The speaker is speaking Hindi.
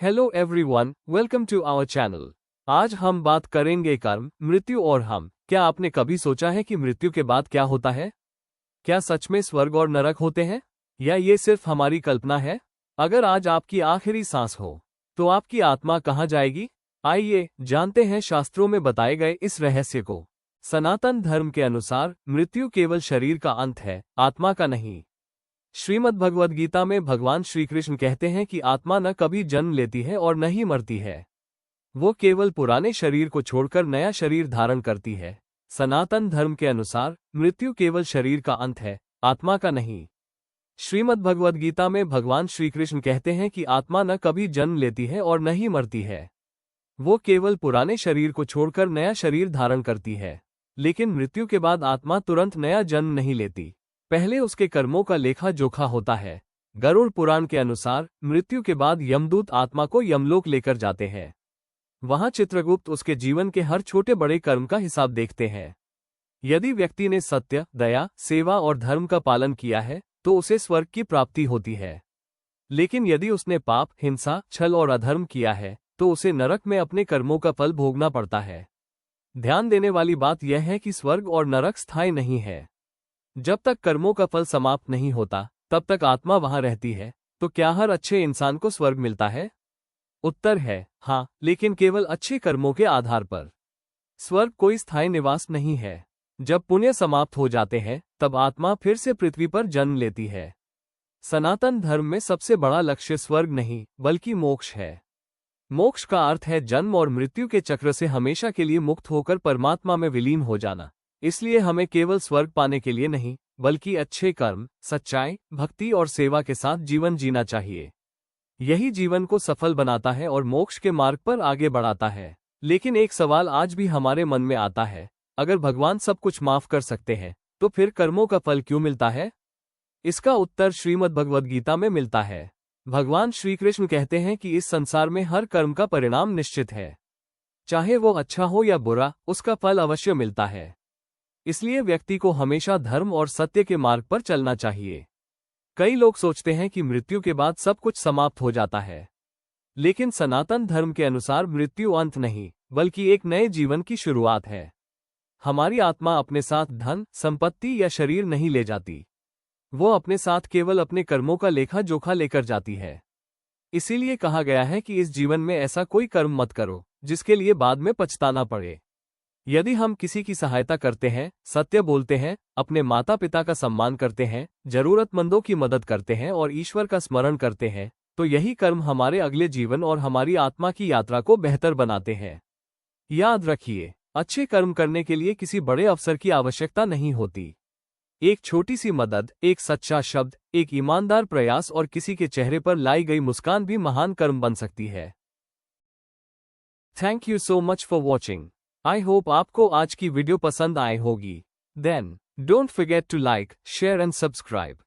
Hello everyone, welcome to our channel. आज हम बात करेंगे कर्म, मृत्यु और हम। क्या आपने कभी सोचा है कि मृत्यु के बाद क्या होता है? क्या सच में स्वर्ग और नरक होते हैं, या ये सिर्फ हमारी कल्पना है? अगर आज आपकी आखिरी सांस हो, तो आपकी आत्मा कहाँ जाएगी? आइए जानते हैं शास्त्रों में बताए गए इस रहस्य को। सनातन धर्म के अनुसार मृत्यु केवल शरीर का अंत है, आत्मा का नहीं। श्रीमद् भगवद गीता में भगवान श्री कृष्ण कहते हैं कि आत्मा न कभी जन्म लेती है और न ही मरती है। वो केवल पुराने शरीर को छोड़कर नया शरीर धारण करती है। सनातन धर्म के अनुसार मृत्यु केवल शरीर का अंत है, आत्मा का नहीं। श्रीमद् भगवद गीता में भगवान श्री कृष्ण कहते हैं कि आत्मा न कभी जन्म लेती है और न ही मरती है। वो केवल पुराने शरीर को छोड़कर नया शरीर धारण करती है। लेकिन मृत्यु के बाद आत्मा तुरंत नया जन्म नहीं लेती। पहले उसके कर्मों का लेखा जोखा होता है। गरुड़ पुराण के अनुसार मृत्यु के बाद यमदूत आत्मा को यमलोक लेकर जाते हैं। वहां चित्रगुप्त उसके जीवन के हर छोटे बड़े कर्म का हिसाब देखते हैं। यदि व्यक्ति ने सत्य, दया, सेवा और धर्म का पालन किया है तो उसे स्वर्ग की प्राप्ति होती है। लेकिन यदि उसने पाप, हिंसा, छल और अधर्म किया है तो उसे नरक में अपने कर्मों का फल भोगना पड़ता है। ध्यान देने वाली बात यह है कि स्वर्ग और नरक स्थायी नहीं है। जब तक कर्मों का फल समाप्त नहीं होता तब तक आत्मा वहां रहती है। तो क्या हर अच्छे इंसान को स्वर्ग मिलता है? उत्तर है हाँ, लेकिन केवल अच्छे कर्मों के आधार पर। स्वर्ग कोई स्थायी निवास नहीं है। जब पुण्य समाप्त हो जाते हैं तब आत्मा फिर से पृथ्वी पर जन्म लेती है। सनातन धर्म में सबसे बड़ा लक्ष्य स्वर्ग नहीं बल्कि मोक्ष है। मोक्ष का अर्थ है जन्म और मृत्यु के चक्र से हमेशा के लिए मुक्त होकर परमात्मा में विलीन हो जाना। इसलिए हमें केवल स्वर्ग पाने के लिए नहीं, बल्कि अच्छे कर्म, सच्चाई, भक्ति और सेवा के साथ जीवन जीना चाहिए। यही जीवन को सफल बनाता है और मोक्ष के मार्ग पर आगे बढ़ाता है। लेकिन एक सवाल आज भी हमारे मन में आता है, अगर भगवान सब कुछ माफ कर सकते हैं तो फिर कर्मों का फल क्यों मिलता है? इसका उत्तर श्रीमद् भगवद गीता में मिलता है। भगवान श्री कृष्ण कहते हैं कि इस संसार में हर कर्म का परिणाम निश्चित है। चाहे वो अच्छा हो या बुरा, उसका फल अवश्य मिलता है। इसलिए व्यक्ति को हमेशा धर्म और सत्य के मार्ग पर चलना चाहिए। कई लोग सोचते हैं कि मृत्यु के बाद सब कुछ समाप्त हो जाता है। लेकिन सनातन धर्म के अनुसार मृत्यु अंत नहीं, बल्कि एक नए जीवन की शुरुआत है। हमारी आत्मा अपने साथ धन, संपत्ति या शरीर नहीं ले जाती। वो अपने साथ केवल अपने कर्मों का लेखा जोखा लेकर जाती है। इसीलिए कहा गया है कि इस जीवन में ऐसा कोई कर्म मत करो जिसके लिए बाद में पछताना पड़े। यदि हम किसी की सहायता करते हैं, सत्य बोलते हैं, अपने माता पिता का सम्मान करते हैं, जरूरतमंदों की मदद करते हैं और ईश्वर का स्मरण करते हैं, तो यही कर्म हमारे अगले जीवन और हमारी आत्मा की यात्रा को बेहतर बनाते हैं। याद रखिए, अच्छे कर्म करने के लिए किसी बड़े अवसर की आवश्यकता नहीं होती। एक छोटी सी मदद, एक सच्चा शब्द, एक ईमानदार प्रयास और किसी के चेहरे पर लाई गई मुस्कान भी महान कर्म बन सकती है। Thank you so much for watching. I hope आपको आज की वीडियो पसंद आई होगी। Then don't forget to like, share and subscribe.